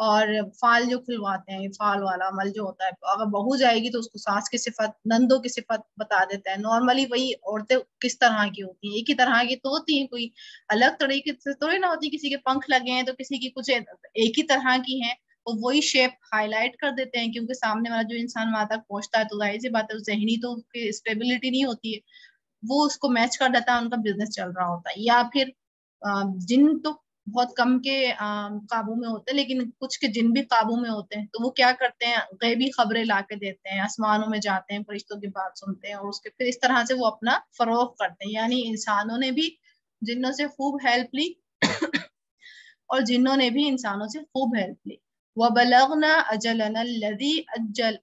اور فال جو کھلواتے ہیں، فال والا عمل جو ہوتا ہے، اگر بہو جائے گی تو اس کو ساس کی صفت، نندوں کی صفت بتا دیتا ہے. نارملی وہی عورتیں کس طرح کی ہوتی ہیں، ایک ہی طرح کی تو ہوتی ہیں، کوئی الگ طریقے سے تھوڑی نہ ہوتی. کسی کے پنکھ لگے ہیں تو کسی کی کچھ ایک ہی طرح کی ہیں، اور وہی شیپ ہائی لائٹ کر دیتے ہیں، کیونکہ سامنے والا جو انسان وہاں تک پہنچتا ہے تو ظاہر سی بات ہے ذہنی تو اسٹیبلٹی نہیں ہوتی ہے، وہ اس کو میچ کر دیتا ہے، ان کا بزنس چل رہا ہوتا ہے. یا پھر جن تو بہت کم کے قابو میں ہوتے ہیں، لیکن کچھ کے جن بھی قابو میں ہوتے ہیں تو وہ کیا کرتے ہیں، غیبی خبریں لا کے دیتے ہیں، آسمانوں میں جاتے ہیں، فرشتوں کی بات سنتے ہیں، اور اس کے پھر اس طرح سے وہ اپنا فروغ کرتے ہیں. یعنی انسانوں نے بھی جنوں سے خوب ہیلپ لی اور جنوں نے بھی انسانوں سے خوب ہیلپ لی. وَبَلَغْنَا أَجَلَنَا الَّذِي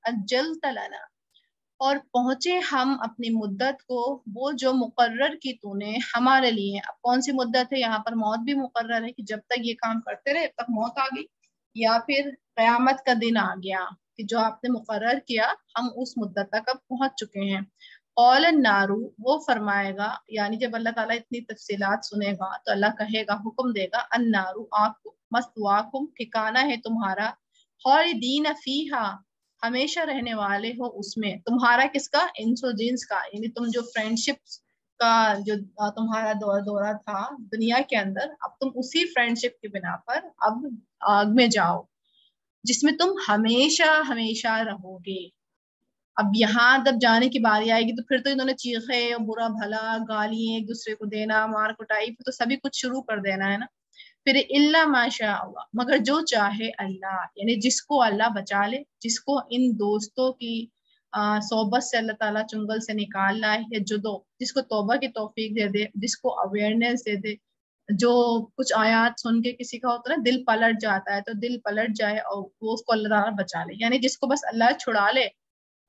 أَجَّلْتَ لَنَا، اور پہنچے ہم اپنی مدت کو، وہ جو مقرر کی تو نے ہمارے لیے. اب کون سی مدت ہے؟ یہاں پر موت بھی مقرر ہے کہ جب تک یہ کام کرتے رہے تب تک موت آ گئی، یا پھر قیامت کا دن آ گیا کہ جو آپ نے مقرر کیا ہم اس مدت تک اب پہنچ چکے ہیں. قول النار، وہ فرمائے گا، یعنی جب اللہ تعالیٰ اتنی تفصیلات سنے گا تو اللہ کہے گا، حکم دے گا، النار، آگ کو، مثواکم، ٹھکانہ ہے تمہارا، خالدین فیہا، ہمیشہ رہنے والے ہو اس میں. تمہارا کس کا؟ انس و جنس کا. یعنی تم جو فرینڈ شپ کا جو تمہارا دورہ تھا دنیا کے اندر، اب تم اسی فرینڈ شپ کی بنا پر اب آگ میں جاؤ جس میں تم ہمیشہ ہمیشہ رہو گے. اب یہاں جب جانے کی باری آئے گی تو پھر تو انہوں نے چیخے اور برا بھلا گالی ایک دوسرے کو دینا، مار کٹائی، پھر تو سبھی کچھ شروع کر دینا ہے نا. پھر الا ماشاء اللہ، مگر جو چاہے اللہ، یعنی جس کو اللہ بچا لے، جس کو ان دوستوں کی صحبت سے اللہ تعالیٰ چنگل سے نکال لائے، یا جس کو توبہ کی توفیق دے دے، جس کو اویئرنیس دے دے، جو کچھ آیات سن کے کسی کا ہوتا ہے نا دل پلٹ جاتا ہے، تو دل پلٹ جائے اور وہ اس کو اللہ تعالیٰ بچا لے. یعنی جس کو بس اللہ چھڑا لے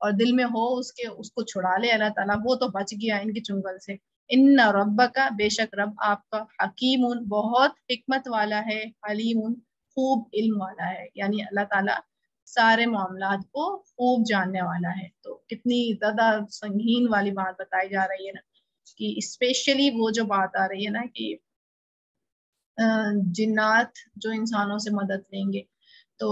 اور دل میں ہو اس کو چھڑا لے اللہ تعالیٰ، وہ تو بچ گیا ان کی چنگل سے. ان ربک، بے شک رب آپ کا، حکیم، بہت حکمت والا ہے، علیم، خوب علم والا ہے. یعنی اللہ تعالیٰ سارے معاملات کو خوب جاننے والا ہے. تو کتنی زیادہ سنگین والی بات بتائی جا رہی ہے نا، کہ اسپیشلی وہ جو بات آ رہی ہے نا کہ جنات جو انسانوں سے مدد لیں گے، تو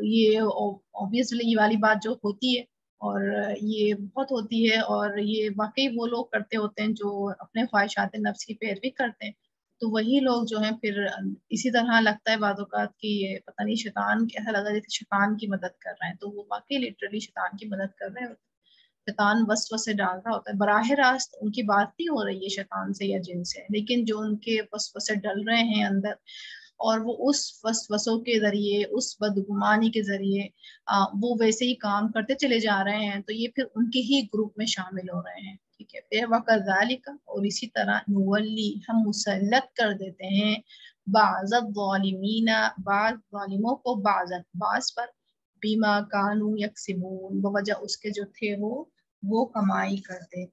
یہ اوبیسلی یہ والی بات جو ہوتی ہے، اور یہ بہت ہوتی ہے، اور یہ واقعی وہ لوگ کرتے ہوتے ہیں جو اپنے خواہشات نفس کی پیروی کرتے ہیں. تو وہی لوگ جو ہیں پھر اسی طرح لگتا ہے بعض اوقات کہ یہ پتہ نہیں شیطان، ایسا لگا جیسے شیطان کی مدد کر رہے ہیں، تو وہ واقعی لٹرلی شیطان کی مدد کر رہے ہوتے ہیں. شیطان وسوسے ڈال رہا ہوتا ہے، براہ راست ان کی بات نہیں ہو رہی ہے شیطان سے یا جن سے، لیکن جو ان کے وسوسے ڈل رہے ہیں اندر، اور وہ اس وسوسوں کے ذریعے، اس بدگمانی کے ذریعے وہ ویسے ہی کام کرتے چلے جا رہے ہیں، تو یہ پھر ان کے ہی گروپ میں شامل ہو رہے ہیں. ٹھیک ہے، پھر وَكَذَلِكَ، اور اسی طرح نولی، ہم مسلط کر دیتے ہیں، بعض الظالمین، بعض ظالموں کو، بعض پر، بیما کانوا یکسبون، بوجہ اس کے جو تھے وہ کمائی کرتے.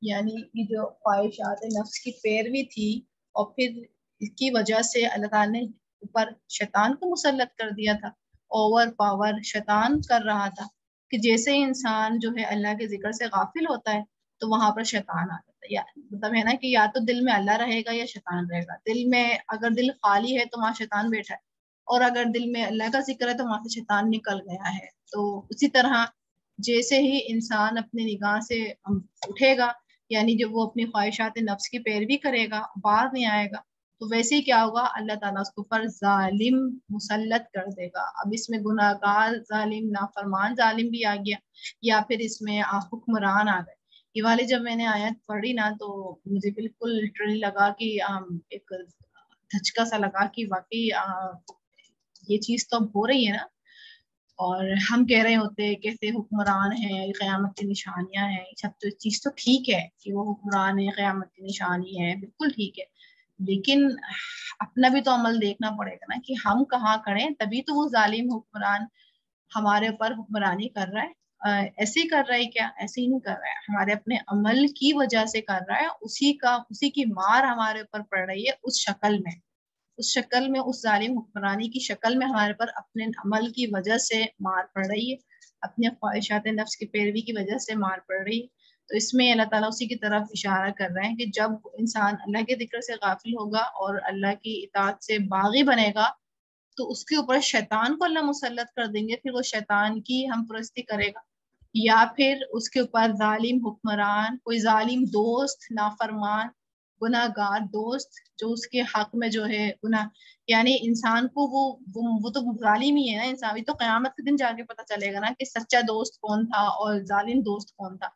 یعنی یہ جو خواہشات نفس کی پیروی تھی، اور پھر اس کی وجہ سے اللہ تعالیٰ نے اوپر شیطان کو مسلط کر دیا تھا، اوور پاور شیطان کر رہا تھا، کہ جیسے انسان جو ہے اللہ کے ذکر سے غافل ہوتا ہے تو وہاں پر شیطان آ جاتا ہے. یا مطلب ہے نا کہ یا تو دل میں اللہ رہے گا یا شیطان رہے گا. دل میں اگر دل خالی ہے تو وہاں شیطان بیٹھا ہے، اور اگر دل میں اللہ کا ذکر ہے تو وہاں سے شیطان نکل گیا ہے. تو اسی طرح جیسے ہی انسان اپنے نگاہ سے اٹھے گا، یعنی جب وہ اپنی خواہشات نفس کی پیروی کرے گا، باہر نہیں آئے گا، تو ویسے ہی کیا ہوگا، اللہ تعالیٰ اس کو پر ظالم مسلط کر دے گا. اب اس میں گناہ گار ظالم، نافرمان ظالم بھی آ گیا، یا پھر اس میں حکمران آ گئے. یہ والی جب میں نے آیت پڑھی نا تو مجھے بالکل لٹرلی لگا کہ ایک دھچکا سا لگا کہ واقعی یہ چیز تو اب ہو رہی ہے نا. اور ہم کہہ رہے ہوتے کیسے حکمران ہیں، قیامت کی نشانیاں ہیں، سب تو چیز تو ٹھیک ہے کہ وہ حکمران ہے، قیامت کی نشانی ہے، بالکل ٹھیک ہے، لیکن اپنا بھی تو عمل دیکھنا پڑے گا نا کہ ہم کہاں کریں. تبھی تو وہ ظالم حکمران ہمارے اوپر حکمرانی کر رہا ہے. ایسے ہی کر رہا ہے کیا؟ ایسے ہی نہیں کر رہا ہے، ہمارے اپنے عمل کی وجہ سے کر رہا ہے. اسی کی مار ہمارے اوپر پڑ رہی ہے، اس شکل میں، اس ظالم حکمرانی کی شکل میں ہمارے پر اپنے عمل کی وجہ سے مار پڑ رہی ہے، اپنے خواہشات نفس کی پیروی کی وجہ سے مار پڑ رہی ہے. تو اس میں اللہ تعالیٰ اسی کی طرف اشارہ کر رہے ہیں کہ جب انسان اللہ کے ذکر سے غافل ہوگا اور اللہ کی اطاعت سے باغی بنے گا، تو اس کے اوپر شیطان کو اللہ مسلط کر دیں گے، پھر وہ شیطان کی ہم پرستی کرے گا، یا پھر اس کے اوپر ظالم حکمران، کوئی ظالم دوست، نافرمان گناہ گار دوست جو اس کے حق میں جو ہے گناہ، یعنی انسان کو وہ تو ظالم ہی ہے نا انسان بھی، تو قیامت کے دن جا کے پتہ چلے گا نا کہ سچا دوست کون تھا اور ظالم دوست کون تھا۔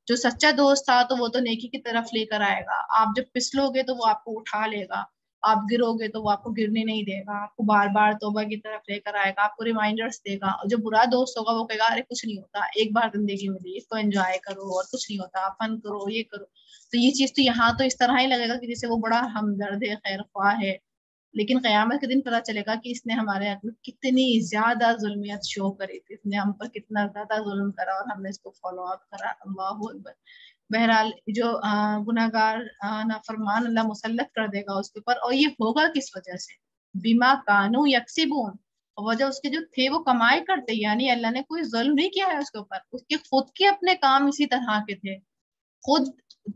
جو سچا دوست تھا تو وہ تو نیکی کی طرف لے کر آئے گا، آپ جب پسلو گے تو وہ آپ کو اٹھا لے گا، آپ گرو گے تو وہ آپ کو گرنے نہیں دے گا، آپ کو بار بار توبہ کی طرف لے کر آئے گا، آپ کو ریمائنڈرز دے گا۔ اور جو برا دوست ہوگا وہ کہے گا ارے کچھ نہیں ہوتا، ایک بار زندگی ملی، اس کو انجوائے کرو اور کچھ نہیں ہوتا، فن کرو، یہ کرو۔ تو یہ چیز تو یہاں تو اس طرح ہی لگے گا کہ جیسے وہ بڑا ہمدرد ہے، خیر خواہ ہے، لیکن قیامت کے دن پتہ چلے گا کہ اس نے ہمارے حق میں کتنی زیادہ ظلمیت شو کری تھی، اس نے ہم پر کتنا زیادہ ظلم کرا اور ہم نے اس کو فالو اپ کرا۔ اللہ اکبر۔ بہرحال جو گناہ گار نافرمان اللہ مسلط کر دے گا اس کے اوپر، اور یہ ہوگا کس وجہ سے؟ بما کانوا یکسبون، وجہ اس کے جو تھے وہ کمائے کرتے، یعنی اللہ نے کوئی ظلم نہیں کیا ہے اس کے اوپر، اس کے خود کے اپنے کام اسی طرح کے تھے، خود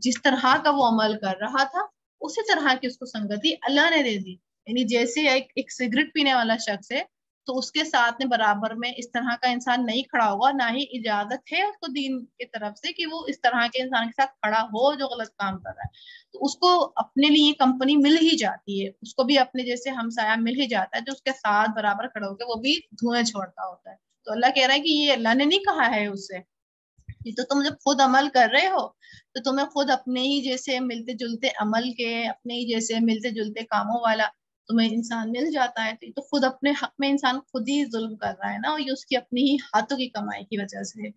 جس طرح کا وہ عمل کر رہا تھا اسی طرح کی اس کو سنگتی اللہ نے دے دی۔ یعنی جیسے ایک سگریٹ پینے والا شخص ہے تو اس کے ساتھ میں برابر میں اس طرح کا انسان نہیں کھڑا ہوگا، نہ ہی اجازت ہے اس کو دین کی طرف سے کہ وہ اس طرح کے انسان کے ساتھ کھڑا ہو جو غلط کام کر رہا ہے، تو اس کو اپنے لیے کمپنی مل ہی جاتی ہے، اس کو بھی اپنے جیسے ہمسایہ مل ہی جاتا ہے جو اس کے ساتھ برابر کھڑا ہو کے وہ بھی دھوئیں چھوڑتا ہوتا ہے۔ تو اللہ کہہ رہا ہے کہ یہ اللہ نے نہیں کہا ہے اس سے، یہ تو تم جب خود عمل کر رہے ہو تو تمہیں خود اپنے ہی جیسے ملتے جلتے عمل کے، اپنے ہی جیسے ملتے جلتے کاموں والا تمہیں انسان مل جاتا ہے، تو یہ تو خود اپنے حق میں انسان خود ہی ظلم کر رہا ہے نا، اور یہ اس کی اپنی ہی ہاتھوں کی کمائی کی وجہ سے۔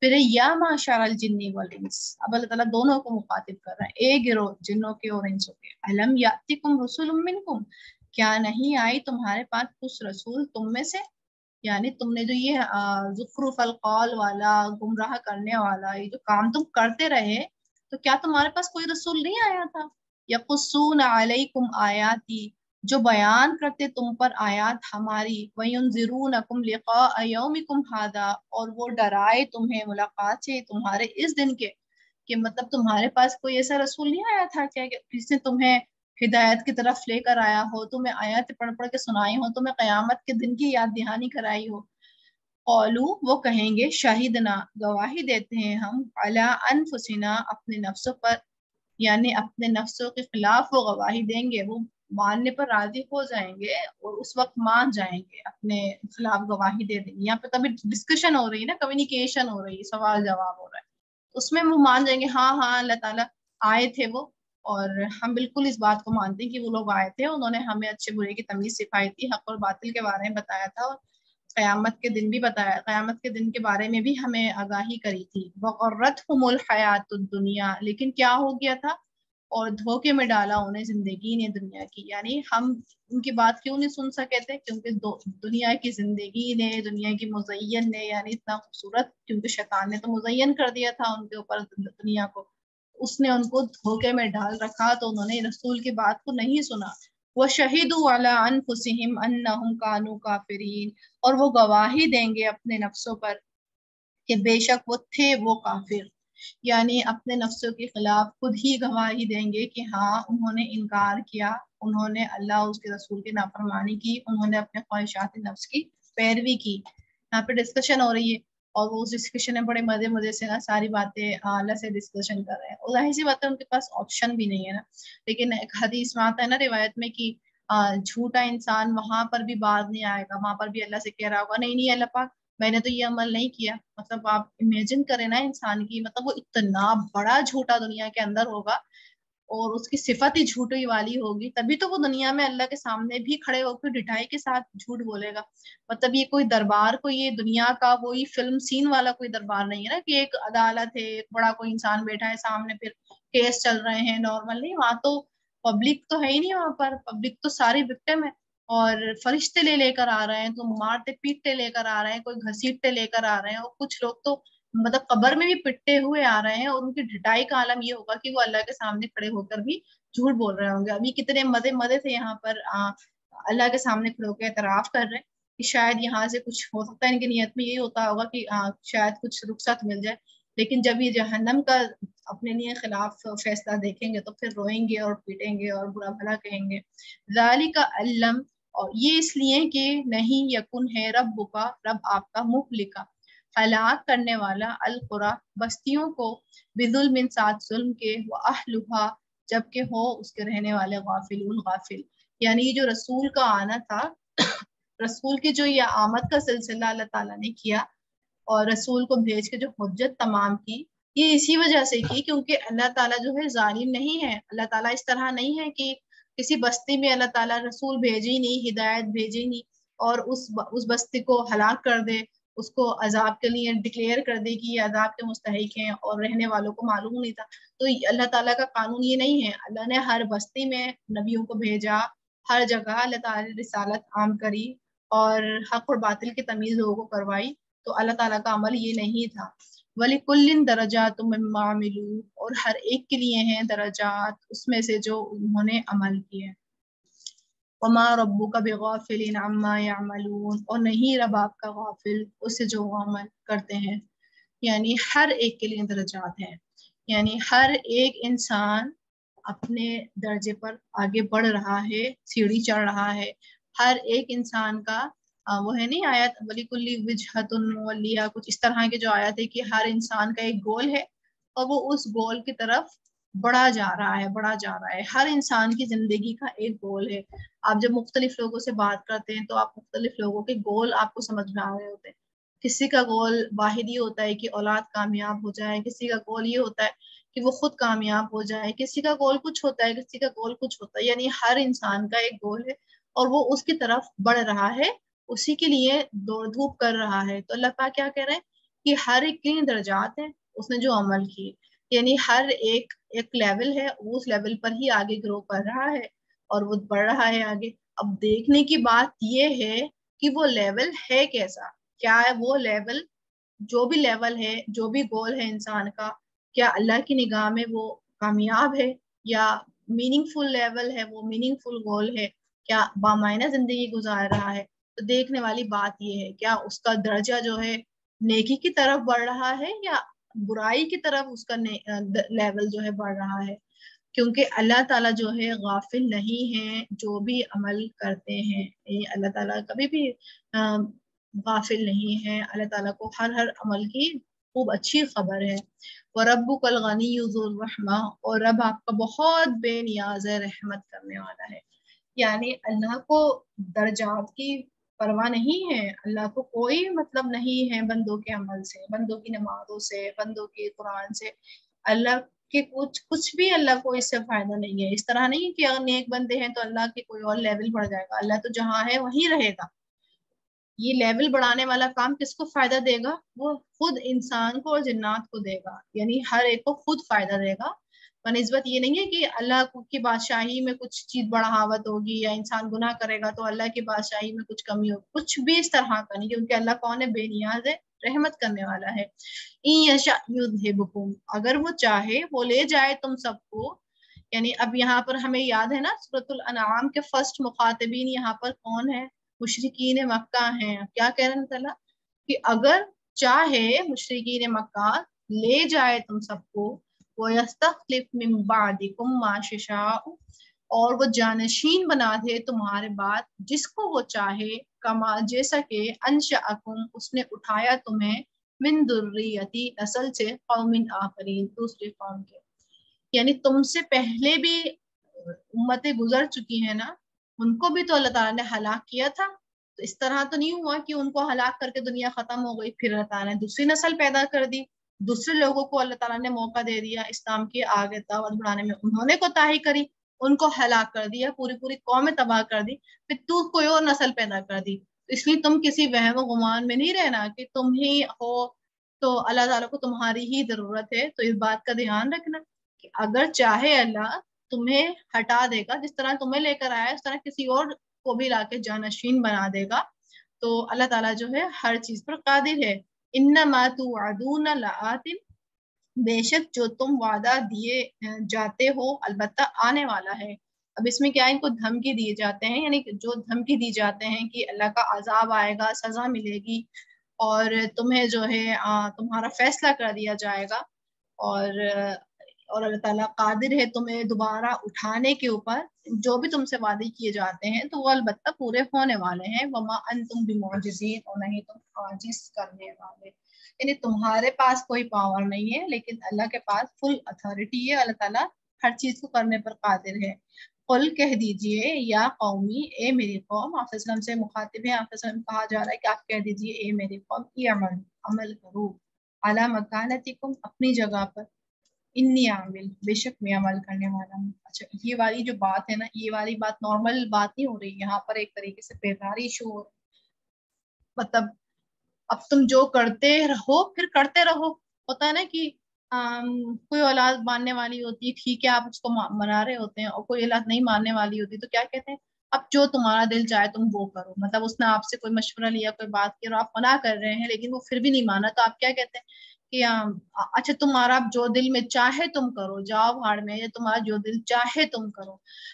پھر یا معشر الجن والانس، اب اللہ تعالیٰ دونوں کو مخاطب کر رہا ہے، ایک گروہ جنوں کے اور انسوں کے، الم یاتکم رسول منکم، کیا نہیں آئی تمہارے پاس کچھ رسول تم میں سے؟ یعنی تم نے جو یہ زخرف القول والا گمراہ کرنے والا یہ جو کام تم کرتے رہے، تو کیا تمہارے پاس کوئی رسول نہیں آیا تھا؟ یقصون علیکم آیاتی، جو بیان کرتے تم پر آیات ہماری، وینذرونکم لقاء یومکم ھذا، اور وہ ڈرائے تمہیں ملاقات سے تمہارے اس دن کے، کہ مطلب تمہارے پاس کوئی ایسا رسول نہیں آیا تھا کیا کہ جس نے تمہیں ہدایت کی طرف لے کر آیا ہو، تمہیں آیات پڑھ پڑھ کے سنائی ہو، تمہیں قیامت کے دن کی یاد دہانی کرائی ہو؟ قولو، وہ کہیں گے، شاہدنا، گواہی دیتے ہیں ہم، علی انفسنا، اپنے نفسوں پر، یعنی اپنے نفسوں کے خلاف وہ گواہی دیں گے، وہ ماننے پر راضی ہو جائیں گے اور اس وقت مان جائیں گے، اپنے خلاف گواہی دے دیں گے۔ یہاں پہ کبھی ڈسکشن ہو رہی ہے نا، کمیونیکیشن ہو رہی ہے، سوال جواب ہو رہا ہے، اس میں وہ مان جائیں گے ہاں ہاں اللہ تعالیٰ آئے تھے وہ، اور ہم بالکل اس بات کو مانتے ہیں کہ وہ لوگ آئے تھے، انہوں نے ہمیں اچھے برے کی تمیز سکھائی تھی، حق اور باطل کے بارے میں بتایا تھا، اور قیامت کے دن بھی بتایا، قیامت کے دن کے بارے میں بھی ہمیں آگاہی کری تھی۔ وغرتہم الحیات الدنیا، لیکن کیا ہو گیا تھا، اور دھوکے میں ڈالا انہیں زندگی نے دنیا کی، یعنی ہم ان کی بات کیوں نہیں سن سکے تھے؟ کیونکہ دنیا کی زندگی نے، دنیا کی مزین نے، یعنی اتنا خوبصورت، کیونکہ شیطان نے تو مزین کر دیا تھا ان کے اوپر دنیا کو، اس نے ان کو دھوکے میں ڈال رکھا، تو انہوں نے رسول کی بات کو نہیں سنا۔ وَشَهِدُوا عَلَىٰ أَنفُسِهِمْ أَنَّهُمْ كَانُوا كَافِرِينَ، اور وہ گواہی دیں گے اپنے نفسوں پر کہ بے شک وہ تھے وہ کافر، یعنی اپنے نفسوں کے خلاف خود ہی گواہی دیں گے کہ ہاں انہوں نے انکار کیا، انہوں نے اللہ اس کے رسول کی نافرمانی کی، انہوں نے اپنے خواہشات نفس کی پیروی کی۔ یہاں پہ ڈسکشن ہو رہی ہے، اور وہ ڈسکشن میں بڑے مزے سے نا ساری باتیں اللہ سے ڈسکشن کر رہے ہیں، اور ظاہر سی بات ہے ان کے پاس آپشن بھی نہیں ہے نا، لیکن ایک حدیث میں آتا ہے نا روایت میں کہ جھوٹا انسان وہاں پر بھی باز نہیں آئے گا، وہاں پر بھی اللہ سے کہہ رہا ہوگا نہیں اللہ پاک میں نے تو یہ عمل نہیں کیا۔ مطلب آپ امیجن کریں نا انسان کی، مطلب وہ اتنا بڑا جھوٹا دنیا کے اندر ہوگا اور اس کی صفت ہی جھوٹی والی ہوگی، تبھی تو وہ دنیا میں اللہ کے سامنے بھی کھڑے ہو کے ڈٹائی کے ساتھ جھوٹ بولے گا۔ مطلب یہ کوئی دربار، کوئی یہ دنیا کا وہی فلم سین والا کوئی دربار نہیں ہے نا کہ ایک عدالت ہے، ایک بڑا کوئی انسان بیٹھا ہے سامنے، پھر کیس چل رہے ہیں نارمل، نہیں، وہاں تو پبلک تو ہے ہی نہیں، وہاں پر پبلک تو ساری وکٹم ہے، اور فرشتے لے کر آ رہے ہیں، تو مارتے پیٹتے لے کر آ رہے ہیں، کوئی گھسیٹتے لے کر آ رہے ہیں، اور کچھ لوگ تو مطلب قبر میں بھی پٹے ہوئے آ رہے ہیں، اور ان کی ڈھٹائی کا عالم یہ ہوگا کہ وہ اللہ کے سامنے کھڑے ہو کر بھی جھوٹ بول رہے ہوں گے۔ ابھی کتنے مزے سے یہاں پر اللہ کے سامنے کھڑے ہو کے اعتراف کر رہے ہیں کہ شاید یہاں سے کچھ ہو سکتا ہے، ان کی نیت میں یہی ہوتا ہوگا کہ شاید کچھ رخصت مل جائے، لیکن جب یہ جہنم کا اپنے لیے خلاف فیصلہ دیکھیں گے تو پھر روئیں گے اور پیٹیں گے اور برا بھلا کہیں گے۔ ذالک علم، اور یہ اس لیے کہ نہیں یکن ہے رب کا، رب آپ کا مہلکا ہلاک کرنے والا القرى بستیوں کو بظلم ساتھ ظلم کے واہلھا جبکہ ہو اس کے رہنے والے غافلون غافل. یعنی جو رسول کا آنا تھا، رسول کی جو یہ آمد کا سلسلہ اللہ تعالیٰ نے کیا اور رسول کو بھیج کے جو حجت تمام کی، یہ اسی وجہ سے کی کیونکہ اللہ تعالیٰ جو ہے ظالم نہیں ہے. اللہ تعالیٰ اس طرح نہیں ہے کہ کسی بستی میں اللہ تعالیٰ رسول بھیجی نہیں، ہدایت بھیجی نہیں اور اس بستی کو ہلاک کر دے، اس کو عذاب کے لیے ڈکلیئر کر دے کہ یہ عذاب کے مستحق ہیں اور رہنے والوں کو معلوم نہیں تھا. تو اللہ تعالیٰ کا قانون یہ نہیں ہے. اللہ نے ہر بستی میں نبیوں کو بھیجا، ہر جگہ اللہ تعالیٰ نے رسالت عام کری اور حق اور باطل کی تمیز لوگوں کو کروائی. تو اللہ تعالیٰ کا عمل یہ نہیں تھا. وَلِكُلٍّ دَرَجَاتٌ مِّمَّا عَمِلُوا اور ہر ایک کے لیے ہیں درجات اس میں سے جو انہوں نے عمل کیے. وَمَا رَبُّكَ بِغَافِلٍ عَمَّا يَعْمَلُونَ اور نہیں رب آپ کا غافل اس سے جو وہ عمل کرتے ہیں. یعنی ہر ایک کے لیے درجات ہیں، یعنی ہر ایک انسان اپنے درجے پر آگے بڑھ رہا ہے، سیڑھی چڑھ رہا ہے. ہر ایک انسان کا وہ ہے نہیں آیت وَلِكُلِّ وِجْهَةٌ مُوَلِّيَةٌ کچھ اس طرح کی جو آیت ہے کہ ہر انسان کا ایک گول ہے اور وہ اس گول کی طرف بڑھا جا رہا ہے. ہر انسان کی زندگی کا ایک گول ہے. آپ جب مختلف لوگوں سے بات کرتے ہیں تو آپ مختلف لوگوں کے گول آپ کو سمجھ میں آ رہے ہوتے ہیں. کسی کا گول واحد یہ ہوتا ہے کہ اولاد کامیاب ہو جائے، کسی کا گول یہ ہوتا ہے کہ وہ خود کامیاب ہو جائے، کسی کا گول کچھ ہوتا ہے، کسی کا گول کچھ ہوتا ہے. یعنی ہر انسان کا ایک گول ہے اور وہ اس کی طرف بڑھ رہا ہے، اسی کے لیے دوڑ دھوپ کر رہا ہے. تو اللہ پاک کیا کہہ رہے ہیں کہ ہر ایک کے درجات ہیں اس نے جو عمل کیے. یعنی ہر ایک لیول ہے، وہ اس لیول پر ہی آگے گرو کر رہا ہے اور وہ بڑھ رہا ہے آگے. اب دیکھنے کی بات یہ ہے کہ وہ لیول ہے کیسا، کیا ہے وہ لیول، جو بھی لیول ہے، جو بھی گول ہے انسان کا، کیا اللہ کی نگاہ میں وہ کامیاب ہے یا میننگ فل لیول ہے، وہ میننگ فل گول ہے، کیا بامعنی زندگی گزار رہا ہے. تو دیکھنے والی بات یہ ہے کیا اس کا درجہ جو ہے نیکی کی طرف بڑھ رہا ہے یا برائی کی طرف اس کا لیول جو ہے بڑھ رہا ہے. کیونکہ اللہ تعالیٰ جو ہے غافل نہیں ہے جو بھی عمل کرتے ہیں. اللہ تعالیٰ کبھی بھی غافل نہیں ہے. اللہ تعالیٰ کو ہر عمل کی خوب اچھی خبر ہے. وَرَبُّكَ الْغَنِيُّ ذُو الرَّحْمَةِ اور رب آپ کا بہت بے نیاز ہے، رحمت کرنے والا ہے. یعنی اللہ کو درجات کی پرواہ نہیں ہے، اللہ کو کوئی مطلب نہیں ہے بندوں کے عمل سے، بندوں کی نمازوں سے، بندوں کے قرآن سے. اللہ کے کچھ بھی اللہ کو اس سے فائدہ نہیں ہے. اس طرح نہیں کہ اگر نیک بندے ہیں تو اللہ کے کوئی اور لیول بڑھ جائے گا. اللہ تو جہاں ہے وہیں رہے گا. یہ لیول بڑھانے والا کام کس کو فائدہ دے گا؟ وہ خود انسان کو اور جنات کو دے گا. یعنی ہر ایک کو خود فائدہ دے گا. بنسبت یہ نہیں ہے کہ اللہ کی بادشاہی میں کچھ چیز بڑھاوت ہوگی یا انسان گناہ کرے گا تو اللہ کی بادشاہی میں کچھ کمی ہوگی. کچھ بھی اس طرح کا نہیں، کیونکہ اللہ کون ہے؟ بے نیاز ہے، رحمت کرنے والا ہے. اِن یشاء یذھبکم اگر وہ چاہے وہ لے جائے تم سب کو. یعنی اب یہاں پر ہمیں یاد ہے نا سورۃ الانعام کے فرسٹ مخاطبین یہاں پر کون ہے؟ مشرکین مکہ ہیں. کیا کہہ رہے ہیں تعالیٰ کہ اگر چاہے مشرکین مکہ لے جائے تم سب کو، وَيَسْتَخْلِفْ مِن بَعْدِكُمْ مَا يَشَاءُ اور وہ جانشین بنا دے تمہارے بعد جس کو وہ چاہے، کما جیسا کہ انشأکم اس نے اٹھایا تمہیں، من ذریتی نسل سے، قوم آخرین دوسری قوم کے. یعنی تم سے پہلے بھی امتیں گزر چکی ہیں نا، ان کو بھی تو اللہ تعالیٰ نے ہلاک کیا تھا. تو اس طرح تو نہیں ہوا کہ ان کو ہلاک کر کے دنیا ختم ہو گئی پھر اللہ تعالیٰ نے دوسری نسل پیدا کر دی، دوسرے لوگوں کو اللہ تعالیٰ نے موقع دے دیا اسلام کی آگے دعوت بڑھانے میں. انہوں نے کوتاہی کری، ان کو ہلاک کر دیا، پوری قوم تباہ کر دی، پھر تو کوئی اور نسل پیدا کر دی. اس لیے تم کسی وہم و گمان میں نہیں رہنا کہ تم ہی ہو تو اللہ تعالیٰ کو تمہاری ہی ضرورت ہے. تو اس بات کا دھیان رکھنا کہ اگر چاہے اللہ تمہیں ہٹا دے گا، جس طرح تمہیں لے کر آیا اس طرح کسی اور کو بھی لا کے جانشین بنا دے گا. تو اللہ تعالیٰ جو ہے ہر چیز پر قادر ہے. انما توعدون لآت بے شک جو تم وعدہ دیے جاتے ہو البتہ آنے والا ہے. اب اس میں کیا ان کو دھمکی دیے جاتے ہیں، یعنی جو دھمکی دی جاتے ہیں کہ اللہ کا عذاب آئے گا، سزا ملے گی اور تمہیں جو ہے تمہارا فیصلہ کر دیا جائے گا اور اللہ تعالیٰ قادر ہے تمہیں دوبارہ اٹھانے کے اوپر. جو بھی تم سے وعدے کیے جاتے ہیں تو وہ البتہ پورے ہونے والے ہیں. وما انتم بمعجزین، اور نہیں تم عاجز کرنے والے. یعنی تمہارے پاس کوئی پاور نہیں ہے، لیکن اللہ کے پاس فل اتھارٹی ہے. اللہ تعالیٰ ہر چیز کو کرنے پر قادر ہے. قل کہہ دیجئے یا قومی، اے میری قوم. آپ وسلم سے مخاطب ہے، آپ وسلم کہا جا رہا ہے کہ آپ کہہ دیجئے اے میری قوم، عمل کرو، علی مکانتکم، اپنی جگہ پر، انی عامل، بے شک میں عمل کرنے والا ہوں. اچھا، یہ والی جو بات ہے نا، یہ والی بات نارمل بات نہیں ہو رہی یہاں پر، ایک طریقے سے بیداری شو ہو. مطلب اب تم جو کرتے رہو پھر کرتے رہو. ہوتا ہے نا کہ کوئی اولاد ماننے والی ہوتی ہے، ٹھیک ہے آپ اس کو منا رہے ہوتے ہیں، اور کوئی اولاد نہیں ماننے والی ہوتی تو کیا کہتے ہیں، اب جو تمہارا دل چاہے تم وہ کرو. مطلب اس نے آپ سے کوئی مشورہ لیا، کوئی بات کی، اور آپ منع کر رہے ہیں لیکن وہ پھر بھی نہیں مانا، تو آپ کیا کہتے ہیں کہ اچھا تمہارا جو دل میں چاہے تم کرو، جاؤ بھاڑ میں، یا تمہارا جو دل چاہے تم کرو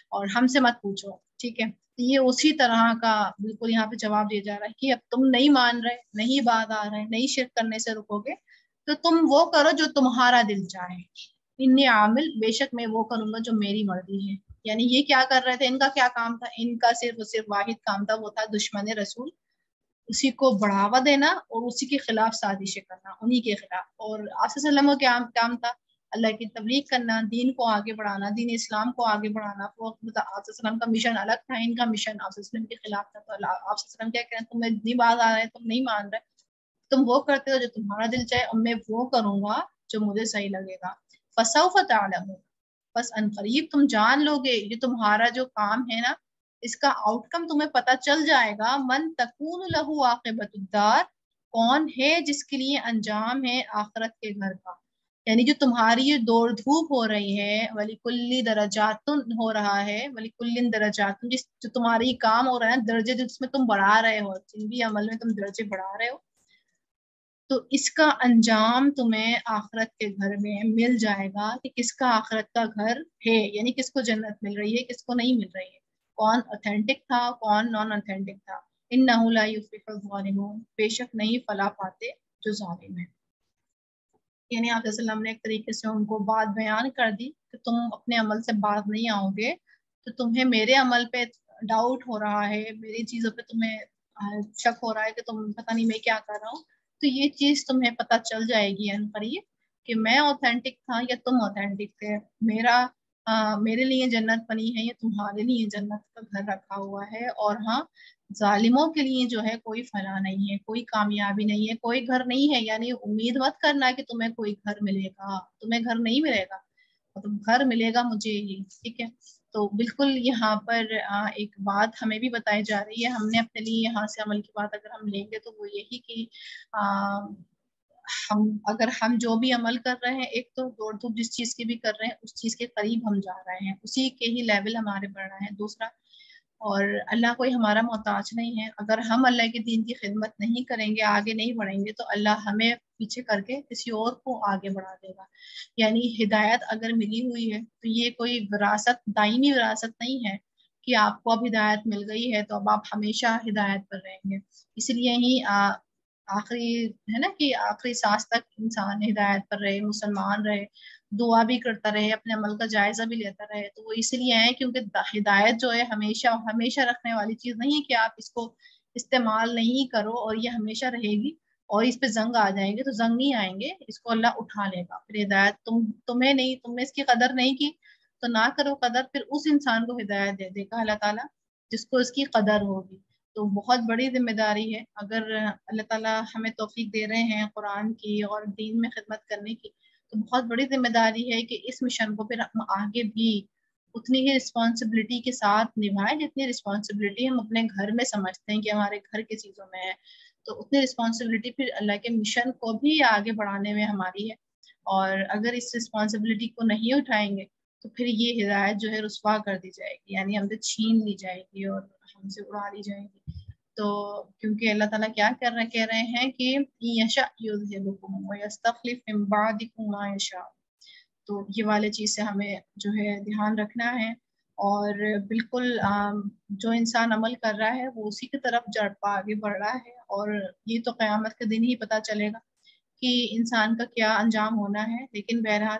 اور ہم سے مت پوچھو. ٹھیک ہے، یہ اسی طرح کا بالکل یہاں پہ جواب دیا جا رہا ہے کہ اب تم نہیں مان رہے، نہیں بات آ رہے، نہیں شرک کرنے سے رکو گے، تو تم وہ کرو جو تمہارا دل چاہے. انی عامل، بے شک میں وہ کروں گا جو میری مرضی ہے. یعنی یہ کیا کر رہے تھے، ان کا کیا کام تھا، ان کا صرف واحد کام تھا، وہ تھا دشمن رسول، اسی کو بڑھاوا دینا اور اسی کے خلاف سازشیں کرنا، انہی کے خلاف. اور آپ صلی اللہ علیہ وسلم کا کام تھا اللہ کی تبلیغ کرنا، دین کو آگے بڑھانا، دین اسلام کو آگے بڑھانا. وہ آپ صلی اللہ علیہ وسلم کا مشن الگ تھا، ان کا مشن آپ صلی اللہ علیہ وسلم کے خلاف تھا. تو آپ صلی اللہ علیہ وسلم کیا کہہ رہے ہیں، تمہیں اتنی بات آ رہے ہیں، تم نہیں مان رہے، تم وہ کرتے ہو جو تمہارا دل چاہے، اور میں وہ کروں گا جو مجھے صحیح لگے گا. فسوف تعلمون، بس ان قریب تم جان لو گے، یہ تمہارا جو کام ہے نا، اس کا آؤٹ کم تمہیں پتہ چل جائے گا. من تکون لہ عاقبۃ الدار، کون ہے جس کے لیے انجام ہے آخرت کے گھر کا. یعنی جو تمہاری یہ دوڑ دھوپ ہو رہی ہے، وَلِكُلِّ دَرَجَاتٌ ہو رہا ہے، وَلِكُلِّن دَرَجَاتٌ، جو تمہاری کام ہو رہا ہے درجے جس میں تم بڑھا رہے ہو، جن بھی عمل میں تم درجے بڑھا رہے ہو، تو اس کا انجام تمہیں آخرت کے گھر میں مل جائے گا. کہ کس کا آخرت کا گھر ہے، یعنی کس کو جنت مل رہی ہے، کس کو نہیں مل رہی ہے، کون اوتھینٹک تھا، کون نان اوتھینٹک تھا. انہ لا یفلح الظالمون، بے شک نہیں فلاح پاتے جو ظالم ہیں. یعنی آپ علیہ وسلم نے ایک طریقے سے ان کو بات بیان کر دی کہ تم اپنے عمل سے باز نہیں آؤ گے، تو تمہیں میرے عمل پہ ڈاؤٹ ہو رہا ہے، میری چیزوں پہ تمہیں شک ہو رہا ہے کہ تم پتہ نہیں میں کیا کر رہا ہوں، تو یہ چیز تمہیں پتہ چل جائے گی ان قریب کہ میں اوتھینٹک تھا یا تم اوتھینٹک تھے. میرے لیے جنت بنی ہے یا تمہارے لیے جنت کا گھر رکھا ہوا ہے. اور ہاں، ظالموں کے لیے جو ہے کوئی فلاح نہیں ہے، کوئی کامیابی نہیں ہے، کوئی گھر نہیں ہے. یعنی امید مت کرنا کہ تمہیں کوئی گھر ملے گا، تمہیں گھر نہیں ملے گا، مطلب گھر ملے گا مجھے ہی. ٹھیک ہے، تو بالکل یہاں پر ایک بات ہمیں بھی بتائی جا رہی ہے. ہم نے اپنے لیے یہاں سے عمل کی بات اگر ہم لیں گے تو وہ یہی کہ اگر ہم جو بھی عمل کر رہے ہیں، ایک تو دوڑ دھوپ جس چیز کی بھی کر رہے ہیں اس چیز کے قریب ہم جا رہے ہیں، اسی کے ہی لیول ہمارے بڑھ رہے ہیں. دوسرا، اور اللہ کوئی ہمارا محتاج نہیں ہے. اگر ہم اللہ کے دین کی خدمت نہیں کریں گے، آگے نہیں بڑھیں گے، تو اللہ ہمیں پیچھے کر کے کسی اور کو آگے بڑھا دے گا. یعنی ہدایت اگر ملی ہوئی ہے تو یہ کوئی وراثت، دائمی وراثت نہیں ہے کہ آپ کو اب ہدایت مل گئی ہے تو اب آپ ہمیشہ ہدایت پر رہیں گے. اس لیے ہی آخری ہے نا کہ آخری سانس تک انسان ہدایت پر رہے، مسلمان رہے، دعا بھی کرتا رہے، اپنے عمل کا جائزہ بھی لیتا رہے. تو وہ اس لیے ہے کیونکہ ہدایت جو ہے ہمیشہ ہمیشہ رکھنے والی چیز نہیں ہے کہ آپ اس کو استعمال نہیں کرو اور یہ ہمیشہ رہے گی، اور اس پہ زنگ آ جائیں گے تو زنگ نہیں آئیں گے، اس کو اللہ اٹھا لے گا. پھر ہدایت تمہیں نہیں، تم نے اس کی قدر نہیں کی تو نہ کرو قدر، پھر اس انسان کو ہدایت دے دے گا اللہ تعالیٰ جس کو اس کی قدر ہوگی. تو بہت بڑی ذمہ داری ہے. اگر اللہ تعالیٰ ہمیں توفیق دے رہے ہیں قرآن کی اور دین میں خدمت کرنے کی، تو بہت بڑی ذمہ داری ہے کہ اس مشن کو پھر ہم آگے بھی اتنی ہی رسپانسبلٹی کے ساتھ نبھائیں جتنی رسپانسبلٹی ہم اپنے گھر میں سمجھتے ہیں کہ ہمارے گھر کی چیزوں میں ہے. تو اتنی رسپانسبلٹی پھر اللہ کے مشن کو بھی آگے بڑھانے میں ہماری ہے. اور اگر اس رسپانسبلٹی کو نہیں اٹھائیں گے تو پھر یہ ہدایت جو ہے رسوا کر دی جائے گی، یعنی ہم سے چھین لی جائے گی اور ہم سے اڑا لی جائے گی. تو کیونکہ اللہ تعالیٰ کیا کہہ رہے ہیں کہ یشاء یذھبکم ویستخلف من بعدکم ما یشاء. تو یہ والے چیز سے ہمیں جو ہے دھیان رکھنا ہے. اور بالکل جو انسان عمل کر رہا ہے وہ اسی کی طرف جڑپا آگے بڑھ رہا ہے. اور یہ تو قیامت کے دن ہی پتہ چلے گا کہ انسان کا کیا انجام ہونا ہے. لیکن بہرحال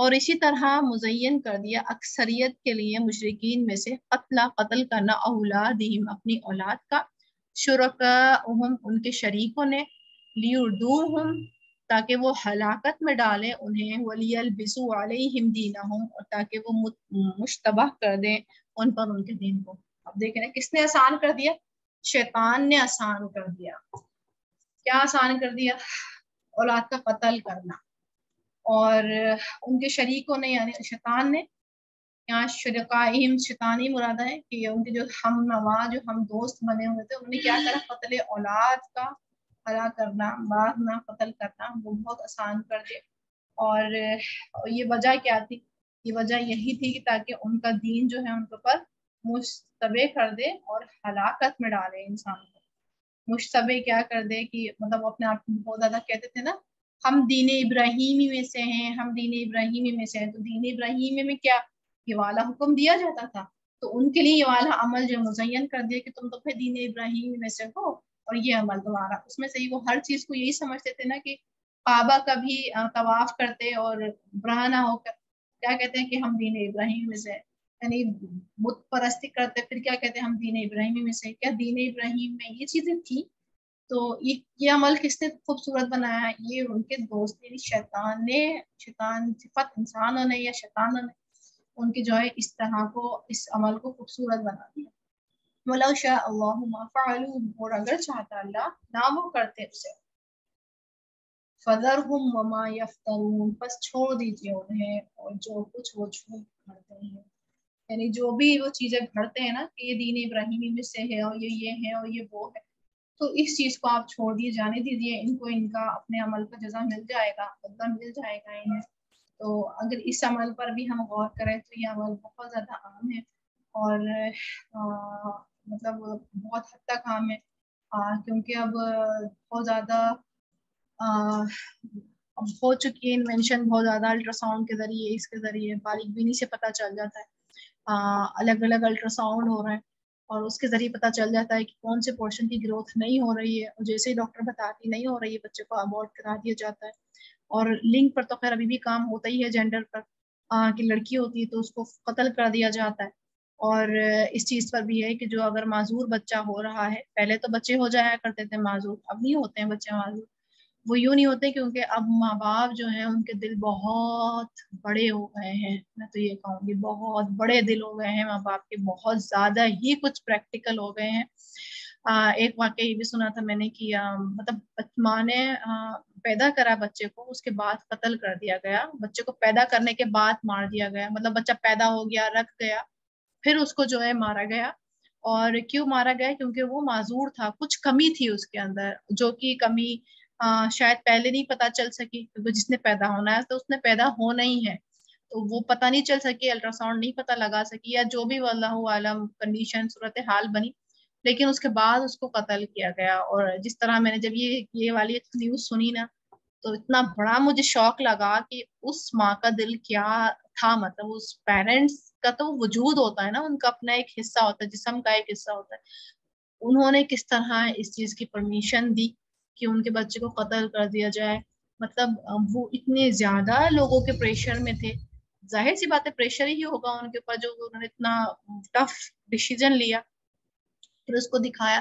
اور اسی طرح مزین کر دیا اکثریت کے لیے مشرکین میں سے قتل کرنا اولادہم اپنی اولاد کا، شرکاءہم ان کے شریکوں نے، لیردوہم تاکہ وہ ہلاکت میں ڈالیں انہیں، ولیلبسوا علیہم دینہم اور تاکہ وہ مشتبہ کر دیں ان پر ان کے دین کو۔ اب دیکھیں کس نے آسان کر دیا؟ شیطان نے آسان کر دیا۔ کیا آسان کر دیا؟ اولاد کا قتل کرنا، اور ان کے شریکوں نے یعنی شیطان نے، یہاں شرکائہم شیطانی مراد ہے کہ ان کے جو ہم نوا جو ہم دوست بنے ہوئے تھے انہوں نے کیا کرا؟ قتل اولاد کا ہلاک کرنا، مارنا، قتل کرنا وہ بہت آسان کر دے۔ اور یہ وجہ کیا تھی؟ یہ وجہ یہی تھی کہ تاکہ ان کا دین جو ہے ان کے اوپر مشتبہ کر دے اور ہلاکت میں ڈالے انسان کو۔ مشتبہ کیا کر دے کہ مطلب اپنے آپ کو بہت زیادہ کہتے تھے نا ہم دین ابراہیمی میں سے ہیں، ہم دین ابراہیمی میں سے ہیں، تو دین ابراہیمی میں کیا یہ والا حکم دیا جاتا تھا، تو ان کے لیے یہ والا عمل جو مزین کر دیا کہ تم تو پھر دین ابراہیمی میں سے ہو اور یہ عمل تمہارا اس میں سے ہی۔ وہ ہر چیز کو یہی سمجھتے تھے نا کہ کعبہ کا بھی طواف کرتے اور برہنہ ہو کر کیا کہتے ہیں کہ ہم دین ابراہیم میں سے، یعنی بت پرستی کرتے پھر کیا کہتے ہیں ہم دین ابراہیمی میں سے۔ کیا دین ابراہیم میں یہ چیزیں تھی؟ تو یہ عمل کس نے خوبصورت بنایا؟ یہ ان کے دوست یعنی شیطان نے، شیطان صفت انسانوں نے یا شیطانوں نے ان کی جو ہے اس طرح کو اس عمل کو خوبصورت بنا دیا۔ وَلَوْ شَاءَ اللَّهُ مَا فَعَلُوهُ اور اگر چاہتا اللہ نہ وہ کرتے اسے، فَذَرْهُمْ وَمَا يَفْتَرُونَ بس چھوڑ دیجیے انہیں اور جو کچھ وہ جھوٹ گھڑتے ہیں، یعنی جو بھی وہ چیزیں گھڑتے ہیں نا کہ یہ دین ابراہیمی میں سے ہے اور یہ ہے اور یہ وہ ہے، تو اس چیز کو آپ چھوڑ دیے، جانے دیجیے، ان کو ان کا اپنے عمل کا جزا مل جائے گا، بدلہ مل جائے گا انہیں۔ تو اگر اس عمل پر بھی ہم غور کریں تو یہ عمل بہت زیادہ عام ہے اور مطلب بہت حد تک عام ہے، کیونکہ اب بہت زیادہ اب ہو چکی ہے انوینشن بہت زیادہ، الٹرا ساؤنڈ کے ذریعے، اس کے ذریعے باریک بینی سے پتہ چل جاتا ہے، الگ الگ الٹرا ساؤنڈ ہو رہے ہیں اور اس کے ذریعے پتہ چل جاتا ہے کہ کون سے پورشن کی گروتھ نہیں ہو رہی ہے، اور جیسے ہی ڈاکٹر بتاتی نہیں ہو رہی ہے بچے کو ابورٹ کرا دیا جاتا ہے۔ اور لنک پر تو خیر ابھی بھی کام ہوتا ہی ہے جینڈر پر، کہ لڑکی ہوتی ہے تو اس کو قتل کر دیا جاتا ہے، اور اس چیز پر بھی ہے کہ جو اگر معذور بچہ ہو رہا ہے، پہلے تو بچے ہو جایا کرتے تھے معذور، اب نہیں ہوتے ہیں بچے معذور، وہ یوں نہیں ہوتے کیونکہ اب ماں باپ جو ہیں ان کے دل بہت بڑے ہو گئے ہیں، میں تو یہ کہوں گی بہت بڑے دل ہو گئے ہیں ماں باپ کے، بہت زیادہ ہی کچھ پریکٹیکل ہو گئے ہیں۔ ایک واقعہ یہ بھی سنا تھا میں نے کہ مطلب ماں نے پیدا کرا بچے کو، اس کے بعد قتل کر دیا گیا، بچے کو پیدا کرنے کے بعد مار دیا گیا، مطلب بچہ پیدا ہو گیا رکھ گیا پھر اس کو جو ہے مارا گیا۔ اور کیوں مارا گیا؟ کیونکہ وہ معذور تھا، کچھ کمی تھی اس کے اندر، جو کہ کمی شاید پہلے نہیں پتا چل سکی، کیونکہ جس نے پیدا ہونا ہے تو اس نے پیدا ہونا ہی ہے، تو وہ پتہ نہیں چل سکی، الٹرا ساؤنڈ نہیں پتہ لگا سکی، یا جو بھی واللہ عالم کنڈیشن صورتحال بنی، لیکن اس کے بعد اس کو قتل کیا گیا۔ اور جس طرح میں نے جب یہ والی نیوز سنی نا تو اتنا بڑا مجھے شوق لگا کہ اس ماں کا دل کیا تھا، مطلب اس پیرنٹس کا تو وجود ہوتا ہے نا، ان کا اپنا ایک حصہ ہوتا ہے، جسم کا ایک حصہ ہوتا ہے، انہوں نے کس طرح اس چیز کی پرمیشن دی کہ ان کے بچے کو قتل کر دیا جائے۔ مطلب وہ اتنے زیادہ لوگوں کے پریشر میں تھے، ظاہر سی بات ہے پریشر ہی ہوگا ان کے اوپر جو انہوں نے اتنا ٹف ڈیسیژن لیا پھر اس کو دکھایا،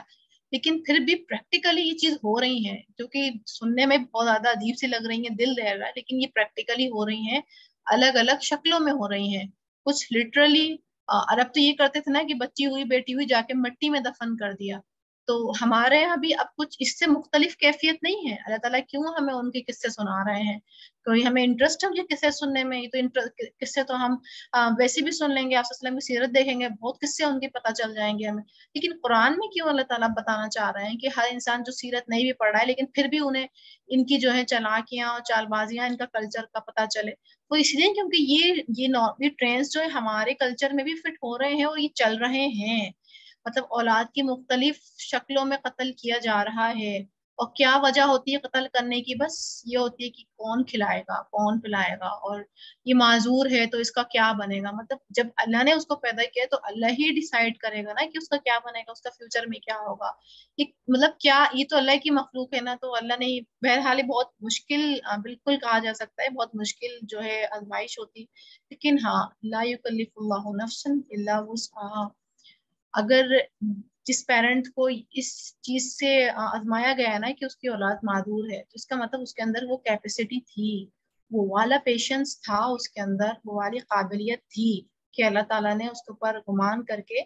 لیکن پھر بھی پریکٹیکلی یہ چیز ہو رہی ہیں، جو کہ سننے میں بہت زیادہ عجیب سی لگ رہی ہیں، دل دہل رہا ہے، لیکن یہ پریکٹیکلی ہو رہی ہیں، الگ الگ شکلوں میں ہو رہی ہیں، کچھ لٹرلی عرب تو یہ کرتے تھے نا کہ بچی ہوئی بیٹی ہوئی جا کے مٹی میں دفن کر دیا، تو ہمارے یہاں بھی اب کچھ اس سے مختلف کیفیت نہیں ہے۔ اللہ تعالیٰ کیوں ہمیں ان کے قصے سنا رہے ہیں؟ کوئی ہمیں انٹرسٹ ہے یہ قصے سننے میں؟ یہ تو قصے تو ہم ویسے بھی سن لیں گے، آپ صلی اللہ علیہ وسلم کی سیرت دیکھیں گے، بہت قصے ان کے پتہ چل جائیں گے ہمیں، لیکن قرآن میں کیوں اللہ تعالیٰ بتانا چاہ رہے ہیں کہ ہر انسان جو سیرت نہیں بھی پڑھ رہا ہے لیکن پھر بھی انہیں ان کی جو ہے چالاکیاں اور چال بازیاں، ان کا کلچر کا پتہ چلے؟ وہ اس لیے کیونکہ یہ ٹرینڈز جو ہے ہمارے کلچر میں بھی فٹ ہو رہے ہیں اور یہ چل رہے ہیں، مطلب اولاد کی مختلف شکلوں میں قتل کیا جا رہا ہے، اور کیا وجہ ہوتی ہے قتل کرنے کی؟ بس یہ ہوتی ہے کہ کون کھلائے گا، کون پلائے گا، اور یہ معذور ہے تو اس کا کیا بنے گا۔ مطلب جب اللہ نے اس کو پیدا کیا تو اللہ ہی ڈیسائیڈ کرے گا نا کہ اس کا کیا بنے گا، اس کا فیوچر میں کیا ہوگا۔ یہ مطلب کیا، یہ تو اللہ کی مخلوق ہے نا، تو اللہ نے بہرحال بہت مشکل، بالکل کہا جا سکتا ہے بہت مشکل جو ہے آزمائش ہوتی، لیکن ہاں لا یکلف اللہ نفسا الا وسعها۔ اگر جس پیرنٹ کو اس چیز سے آزمایا گیا ہے نا کہ اس کی اولاد معذور ہے، تو اس کا مطلب اس کے اندر وہ کیپیسٹی تھی، وہ والا پیشنس تھا اس کے اندر، وہ والی قابلیت تھی کہ اللہ تعالیٰ نے اس کے اوپر گمان کر کے،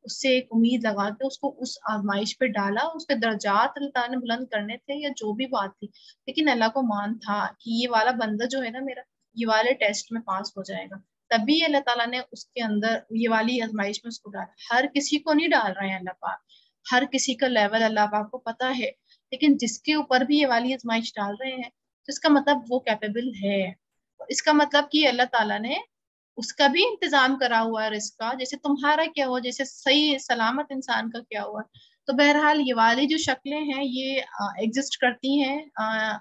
اس سے ایک امید لگا کے اس کو اس آزمائش پہ ڈالا۔ اس کے درجات اللہ تعالیٰ نے بلند کرنے تھے یا جو بھی بات تھی، لیکن اللہ کو مان تھا کہ یہ والا بندہ جو ہے نا میرا، یہ والے ٹیسٹ میں پاس ہو جائے گا، تبھی اللہ تعالیٰ نے اس کے اندر یہ والی آزمائش میں اس کو ڈالا۔ ہر کسی کو نہیں ڈال رہے ہیں اللہ پاک، ہر کسی کا لیول اللہ پاک کو پتا ہے، لیکن جس کے اوپر بھی یہ والی آزمائش ڈال رہے ہیں تو اس کا مطلب وہ کیپیبل ہے، اس کا مطلب کہ اللہ تعالیٰ نے اس کا بھی انتظام کرا ہوا ہے رزق کا، جیسے تمہارا کیا ہوا، جیسے صحیح سلامت انسان کا کیا ہوا۔ تو بہرحال یہ والی جو شکلیں ہیں یہ ایگزسٹ کرتی ہیں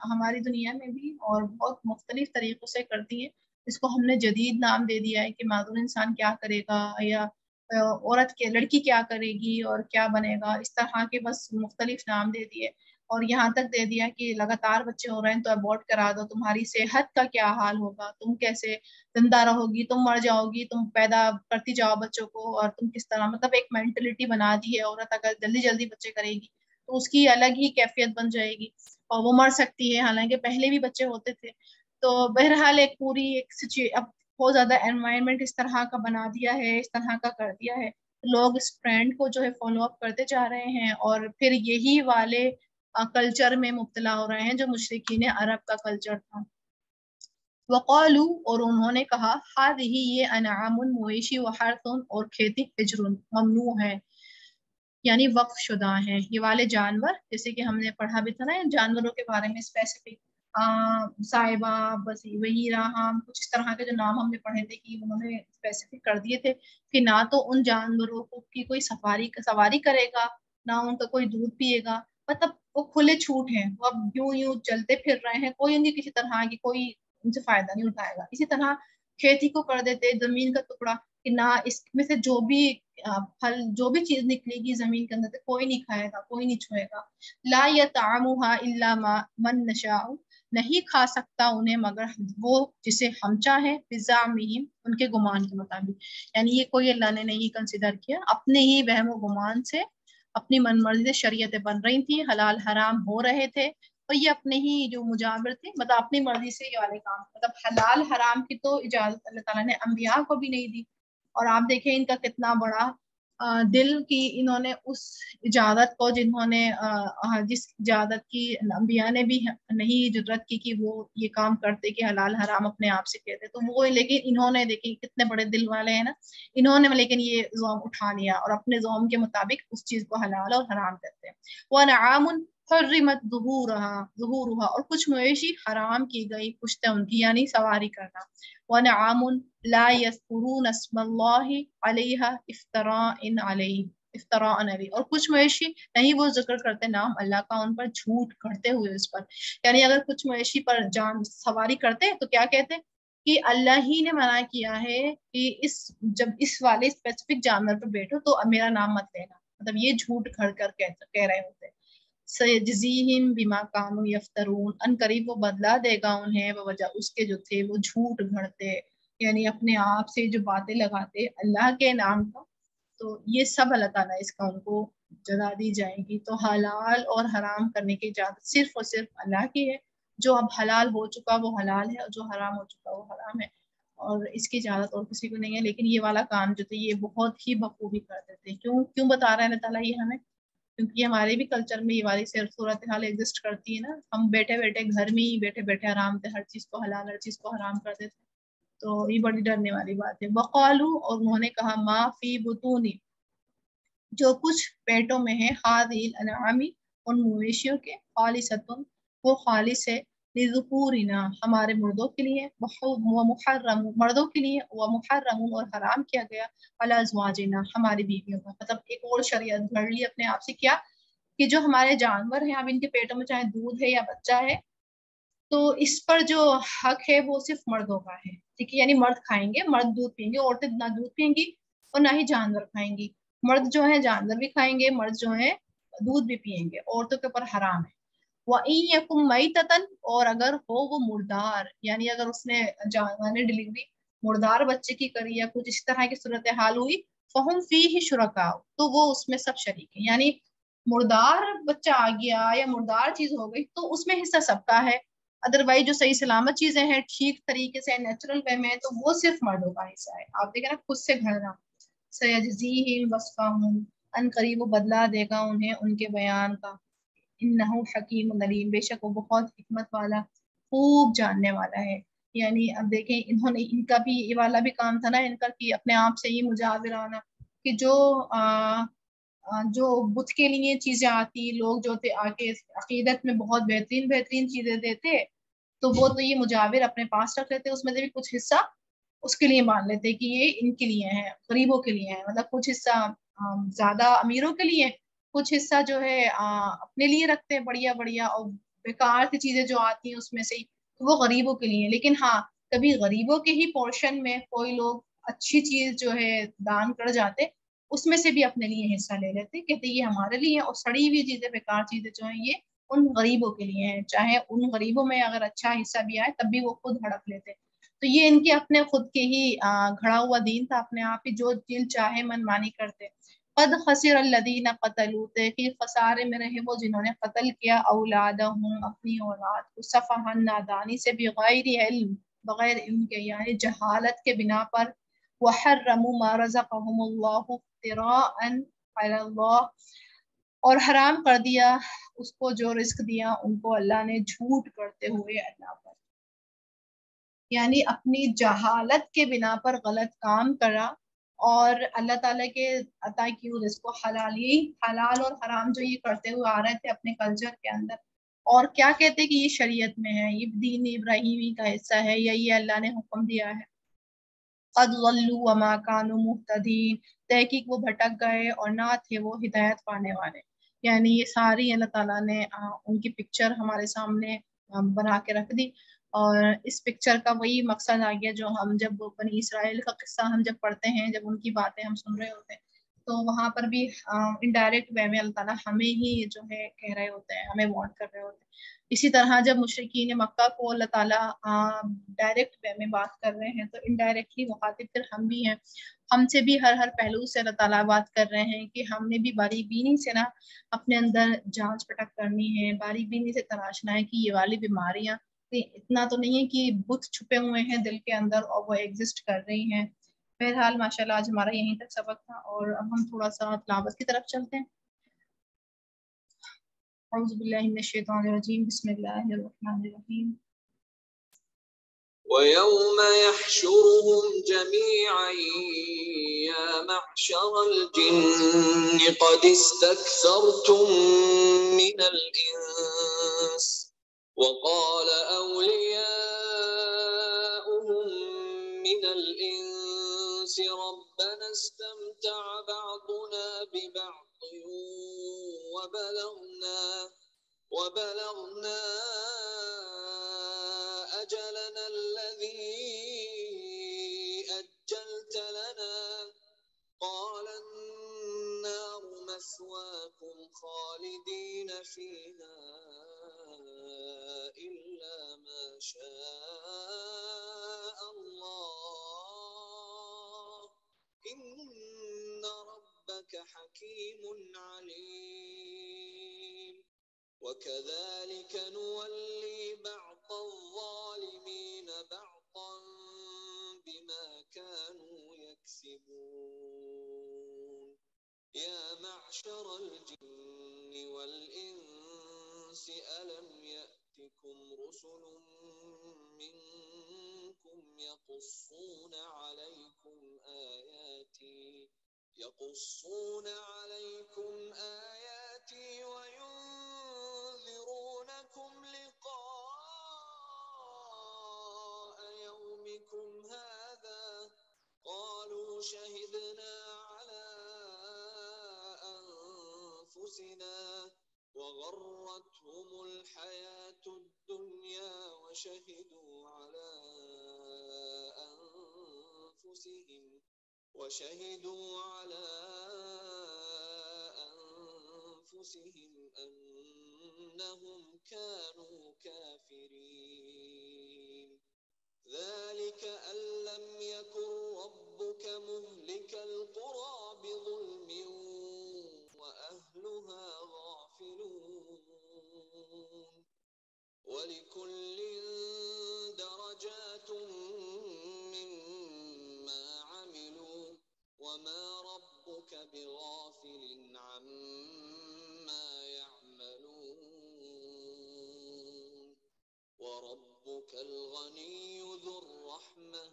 ہماری دنیا میں بھی، اور بہت مختلف طریقوں سے کرتی ہیں۔ اس کو ہم نے جدید نام دے دیا ہے کہ معذور انسان کیا کرے گا، یا عورت کے لڑکی کیا کرے گی اور کیا بنے گا، اس طرح کے بس مختلف نام دے دیے، اور یہاں تک دے دیا کہ لگاتار بچے ہو رہے ہیں تو ابورٹ کرا دو، تمہاری صحت کا کیا حال ہوگا، تم کیسے زندہ رہو گی، تم مر جاؤ گی، تم پیدا کرتی جاؤ بچوں کو، اور تم کس طرح، مطلب ایک مینٹلٹی بنا دی ہے۔ عورت اگر جلدی جلدی بچے کرے گی تو اس کی الگ ہی کیفیت بن جائے گی، اور وہ مر سکتی ہے، حالانکہ پہلے بھی بچے ہوتے تھے۔ تو بہرحال ایک پوری اب بہت زیادہ انوائرمنٹ اس طرح کا بنا دیا ہے، اس طرح کا کر دیا ہے، لوگ اس ٹرینڈ کو جو ہے فالو اپ کرتے جا رہے ہیں، اور پھر یہی والے کلچر میں مبتلا ہو رہے ہیں جو مشرکین عرب کا کلچر تھا۔ وقالو، اور انہوں نے کہا، هذه یہ انعام مویشی و حرث، اور کھیتی حجر ممنوع ہے، یعنی وقف شدہ ہیں، یہ والے جانور، جیسے کہ ہم نے پڑھا بھی تھا نا جانوروں کے بارے میں اسپیسیفک، صاحبہ، وہیرہ، ہم کچھ اس طرح کے جو نام ہم نے پڑھے تھے کہ انہوں نے اسپیسیفک کر دیے تھے کہ نہ تو ان جانوروں کی کوئی سواری کرے گا، نہ ان کا کوئی دودھ پیے گا، مطلب وہ کھلے چھوٹ ہیں، وہ اب یوں چلتے پھر رہے ہیں، کوئی ان کی کسی طرح کی کوئی ان سے فائدہ نہیں اٹھائے گا۔ اسی طرح کھیتی کو کر دیتے زمین کا ٹکڑا کہ نہ اس میں سے جو بھی پھل، جو بھی چیز نکلے گی زمین کے اندر سے کوئی نہیں کھائے گا، کوئی نہیں چھوئے گا۔ لا یطعمها الا من نشاء، نہیں کھا سکتا انہیں مگر وہ جسے ہم چاہیں، بزعمہم، ان کے گمان کے مطابق، یعنی یہ کوئی اللہ نے نہیں کنسیڈر کیا، اپنے ہی وہم و گمان سے، اپنی من مرضی سے شریعتیں بن رہی تھیں، حلال حرام ہو رہے تھے، اور یہ اپنے ہی جو مجابر تھے، مطلب اپنی مرضی سے یہ والے کام، مطلب حلال حرام کی تو اجازت اللہ تعالیٰ نے انبیاء کو بھی نہیں دی، اور آپ دیکھیں ان کا کتنا بڑا دل کی انہوں نے اس اجازت کو، جنہوں نے جس اجازت کی انبیاء نے بھی نہیں جرت کی کہ وہ یہ کام کرتے کہ حلال حرام اپنے آپ سے کہتے، تو وہ لیکن انہوں نے دیکھیں کتنے بڑے دل والے ہیں نا، انہوں نے لیکن یہ زوم اٹھا لیا اور اپنے زوم کے مطابق اس چیز کو حلال اور حرام کرتے ہیں۔ وَنَعَامٌ حرمت ظہورها، اور کچھ مویشی حرام کی گئی پشتیں ان کی، یعنی سواری کرنا۔ وَنَعَامٌ لا يذكرون اسم اللہ علیہا افتراء علیہ، اور کچھ مویشی نہیں وہ ذکر کرتے نام اللہ کا ان پر جھوٹ کرتے ہوئے اس پر، یعنی اگر کچھ مویشی پر جان سواری کرتے تو کیا کہتے کہ اللہ ہی نے منع کیا ہے کہ جب اس والے اسپیسیفک جانور پہ بیٹھو تو میرا نام مت لینا، مطلب یہ جھوٹ گھڑ کر کہہ رہے ہوتے۔ سیجزیہم بما کانوا یفترون، ان قریب وہ بدلا دے گا انہیں بوجہ اس کے جو تھے وہ جھوٹ گھڑتے، یعنی اپنے آپ سے جو باتیں لگاتے اللہ کے نام کا، تو یہ سب اللہ تعالیٰ اس کا ان کو جزا دی جائے گی۔ تو حلال اور حرام کرنے کی اجازت صرف اور صرف اللہ کی ہے، جو اب حلال ہو چکا وہ حلال ہے، اور جو حرام ہو چکا وہ حرام ہے، اور اس کی اجازت اور کسی کو نہیں ہے۔ لیکن یہ والا کام جو تھے یہ بہت ہی بخوبی کرتے تھے۔ کیوں بتا رہا ہے اللہ تعالیٰ یہ ہمیں؟ کیونکہ ہمارے بھی کلچر میں یہ والی صورتحال ایگزسٹ کرتی ہے نا، ہم بیٹھے بیٹھے گھر میں ہی بیٹھے بیٹھے آرام سے ہر چیز کو حلال ہر چیز کو حرام کر دیتے، تو یہ بڑی ڈرنے والی بات ہے۔ وقالو، اور انہوں نے کہا، ما فی بطونی، جو کچھ پیٹوں میں ہے، ہذی الانعام، ان مویشیوں کے، خالصۃ، وہ خالص ہے، لذکورنا، ہمارے مردوں کے لیے، ومحرم، مردوں کے لیے، ومحرم، اور حرام کیا گیا، علی ازواجنا، ہماری بیویوں کا، مطلب ایک اور شریعت گھڑ لی اپنے آپ سے، کیا کہ جو ہمارے جانور ہیں اب ان کے پیٹوں میں چاہے دودھ ہے یا بچہ ہے تو اس پر جو حق ہے وہ صرف مردوں کا ہے، ٹھیک ہے، یعنی مرد کھائیں گے، مرد دودھ پئیں گے، عورتیں نہ دودھ پئیں گی اور نہ ہی جانور کھائیں گی۔ مرد جو ہے جانور بھی کھائیں گے، مرد جو ہے دودھ بھی پئیں گے، عورتوں کے اوپر حرام ہے۔ وَإِن يَكُن مَيْتَةً، اور اگر ہو وہ مردار، یعنی اگر اس نے جانور نے ڈلیوری مردار بچے کی کری یا کچھ اس طرح کی صورتحال ہوئی فَهُمْ فِيهِ شُرَكَاءُ، تو وہ اس میں سب شریک ہیں، یعنی مردار بچہ آ گیا یا مردار چیز ہو گئی تو اس میں حصہ سب کا ہے، ادروائز جو صحیح سلامت چیزیں ہیں ٹھیک طریقے سے نیچرل وے میں تو وہ صرف مردوں کا حصہ ہے۔ آپ دیکھیں نا خود سے گھڑنا، سَيَجْزِيهِمْ وَصْفَهُمْ، ان قریب وہ بدلا دے گا انہیں ان کے بیان کا، انہ حکیم علیم، بے شک وہ بہت حکمت والا خوب جاننے والا ہے۔ یعنی اب دیکھیں انہوں نے ان کا بھی یہ والا بھی کام تھا نا ان کا کہ اپنے آپ سے ہی مجاورانہ کہ جو بت کے لیے چیزیں آتی لوگ جو تھے آ کے عقیدت میں بہت بہترین چیزیں دیتے تو وہ تو یہ مجاور اپنے پاس رکھ لیتے، اس میں سے بھی کچھ حصہ اس کے لیے مان لیتے کہ یہ ان کے لیے ہے، غریبوں کے لیے ہے، مطلب کچھ حصہ زیادہ امیروں کے لیے، کچھ حصہ جو ہے اپنے لیے رکھتے ہیں بڑھیا اور بیکار کی چیزیں جو آتی ہیں اس میں سے وہ غریبوں کے لیے۔ لیکن ہاں کبھی غریبوں کے ہی پورشن میں کوئی لوگ اچھی چیز جو ہے دان کر جاتے اس میں سے بھی اپنے لیے حصہ لے لیتے، کہتے یہ ہمارے لیے، اور سڑی ہوئی چیزیں بیکار چیزیں جو ہیں یہ ان غریبوں کے لیے ہیں، چاہے ان غریبوں میں اگر اچھا حصہ بھی آئے تب بھی وہ خود ہڑپ لیتے۔ تو یہ ان کے اپنے خود کے ہی گھڑا ہوا دین تھا، اپنے آپ ہی جو دل چاہے من مانی کرتے۔ قد خسر الذین قتلوا، تحقیق خسارے میں رہے وہ جنہوں نے قتل کیا اولادہم اپنی اولاد کو، سفہا نادانی سے، بغیر علم کے یعنی جہالت کے بنا پر، وحرموا ما رزقهم اللہ افتراء علی اللہ، اور حرام کر دیا اس کو جو رزق دیا ان کو اللہ نے جھوٹ کرتے ہوئے اللہ پر، یعنی اپنی جہالت کے بنا پر غلط کام کرا اور اللہ تعالیٰ کے عطا کی ہوئی رزق کو حلال اور حرام جو یہ کرتے ہوئے آ رہے تھے اپنے کلچر کے اندر، اور کیا کہتے کہ یہ شریعت میں ہے، یہ دین ابراہیمی کا حصہ ہے یا یہ اللہ نے حکم دیا ہے۔ قد ضلوا وما كانوا مهتدين، تحقیق وہ بھٹک گئے اور نہ تھے وہ ہدایت پانے والے، یعنی یہ ساری اللہ تعالیٰ نے ان کی پکچر ہمارے سامنے بنا کے رکھ دی، اور اس پکچر کا وہی مقصد آ گیا جو ہم جب بنی اسرائیل کا قصہ ہم جب پڑھتے ہیں، جب ان کی باتیں ہم سن رہے ہوتے ہیں تو وہاں پر بھی انڈائریکٹ وے میں اللہ تعالیٰ ہمیں ہی جو ہے کہہ رہے ہوتے ہیں، ہمیں وارن کر رہے ہوتے ہیں۔ اسی طرح جب مشرکین مکہ کو اللہ تعالیٰ ڈائریکٹ وے میں بات کر رہے ہیں تو انڈائریکٹلی مخاطب پھر ہم بھی ہیں، ہم سے بھی ہر پہلو سے اللہ تعالیٰ بات کر رہے ہیں کہ ہم نے بھی باریک بینی سے نا اپنے اندر جانچ پٹک کرنی ہے، باریک بینی سے تلاشنا ہے کہ یہ والی بیماریاں اتنا تو نہیں ہے کہ بت چھپے ہوئے ہیں دل کے اندر اور وہ ایگزسٹ کر رہی ہیں۔ بہرحال ماشاءاللہ آج ہمارا یہیں تک سبق تھا، اور اب ہم تھوڑا سا تلاوت کی طرف چلتے ہیں۔ اعوذ باللہ من الشیطان الرجیم، بسم اللہ الرحمن الرحیم۔ وَيَوْمَ يَحْشُرُهُمْ جَمِيعًا يَا مَعْشَرَ الْجِنِّ قَدِ اسْتَكْثَرْتُم مِّنَ الْإِنسِ وَقَالَ أَوْلِيَاؤُهُم مِّنَ الْإِنسِ رَبَّنَا اسْتَمْتَعَ بَعْضُنَا بِبَعْضٍ وَبَلَغْنَا أَجَلَنَا الَّذِي أَجَّلْتَ لَنَا قَالَ النَّارُ مَثْوَاكُمْ خَالِدِينَ فِيهَا إِلَّا مَا شَاءَ اللَّهُ إِنَّ رَبَّكَ حَكِيمٌ عَلِيمٌ وَكَذَلِكَ نُوَلِّي بَعْضَ الظَّالِمِينَ بَعْضًا بِمَا كَانُوا يَكْسِبُونَ يَا مَعْشَرَ الْجِنِّ وَالْإِنسِ أَلَمْ يَأْتِكُمْ رُسُلٌ مِّنكُمْ يَقُصُّونَ عَلَيْكُمْ آيَاتِي وَيُنذِرُونَكُمْ لِقَاءَ يَوْمِكُمْ هَٰذَا قَالُوا شَهِدْنَا عَلَىٰ أَنفُسِنَا وغرتهم الحياة الدنيا وشهدوا على أنفسهم أنهم كانوا كافرين ذلك أن لم يكن ربك مهلك القرى بظلم وأهلها غافلون ولكل درجات مما عملوا وما ربك بغافل عما يعملون وربك الغني ذو الرحمة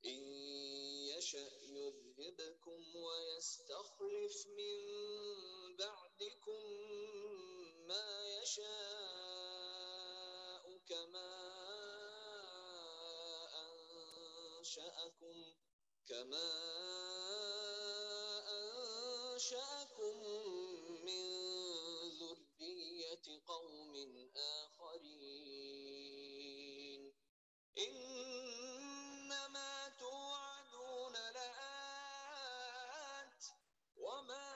إن يشأ يذهبكم ويستخلف من بعدكم ما يشاء كما أنشأكم من ذرية قوم آخرين إنما توعدون لآت وما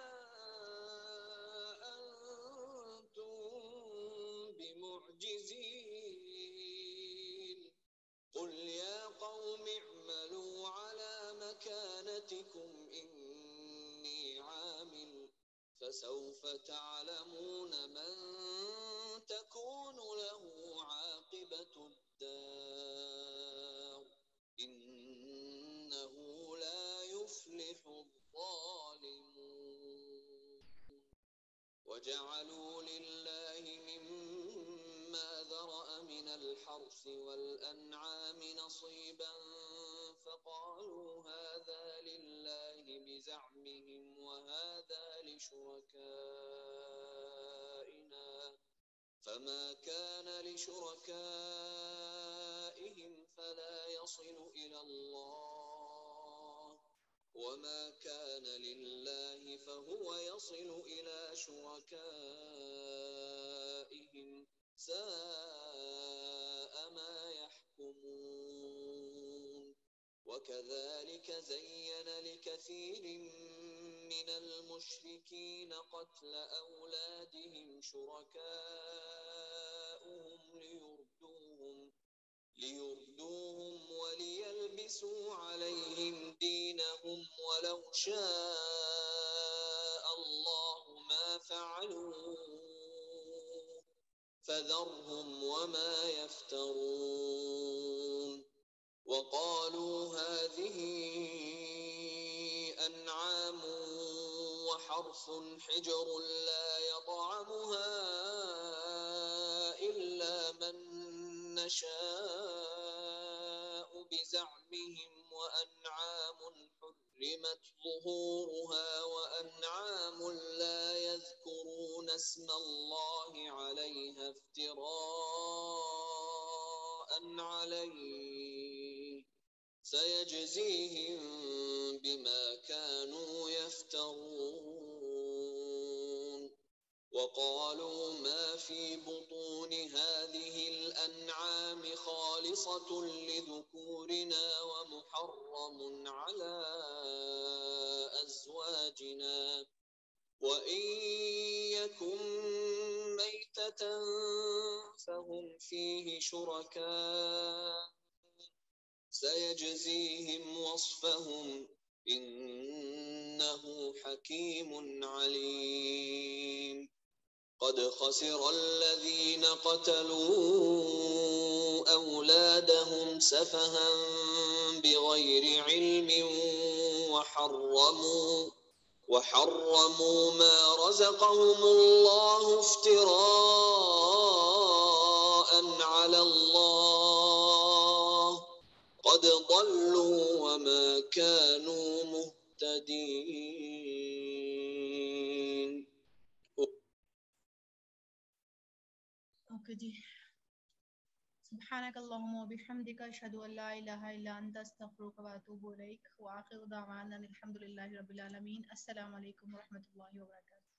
أنتم بمعجزين قل يا قوم اعملوا على مكانتكم إني عامل فسوف تعلمون من تكون له عاقبة الدار إنه لا يفلح الظالمون وجعلوا لله مما ذرأ من الحرث والأنعام نصيبا فقالوا هذا لله بزعمهم وهذا لشركائنا فما كان لشركائهم فلا يصل إلى الله وما كان لله فهو يصل إلى شركائهم ساء ما يحكمون وكذلك زين لكثير من المشركين قتل أولادهم شركاؤهم ليردوهم وليلبسوا عليهم دينهم ولو شاء الله ما فعلوه فذرهم وما يفترون وقالوا هذه أنعام وحرث حجر لا يطعمها إلا من نشاء بزعمهم وأنعام حرمت ظهورها وأنعام لا يذكرون اسم الله عليها افتراء عليه سيجزيهم بما كانوا يفترون وقالوا ما في بطون هذه الأنعام خالصة لذكورنا ومحرم على أزواجنا وإن يكن ميتة فهم فيه شركاء سيجزيهم وصفهم إنه حكيم عليم قد خسر الذين قتلوا أولادهم سفها بغير علم وحرموا ما رزقهم الله افتراء على الله قد ضلوا وما كانوا مهتدين. اوکے جی. سبحانك اللهم وبحمدك اشهد ان لا اله الا انت استغفرك واتوب اليك واخر دعوانا الحمد لله رب العالمين. السلام علیکم ورحمۃ اللہ وبرکاتہ.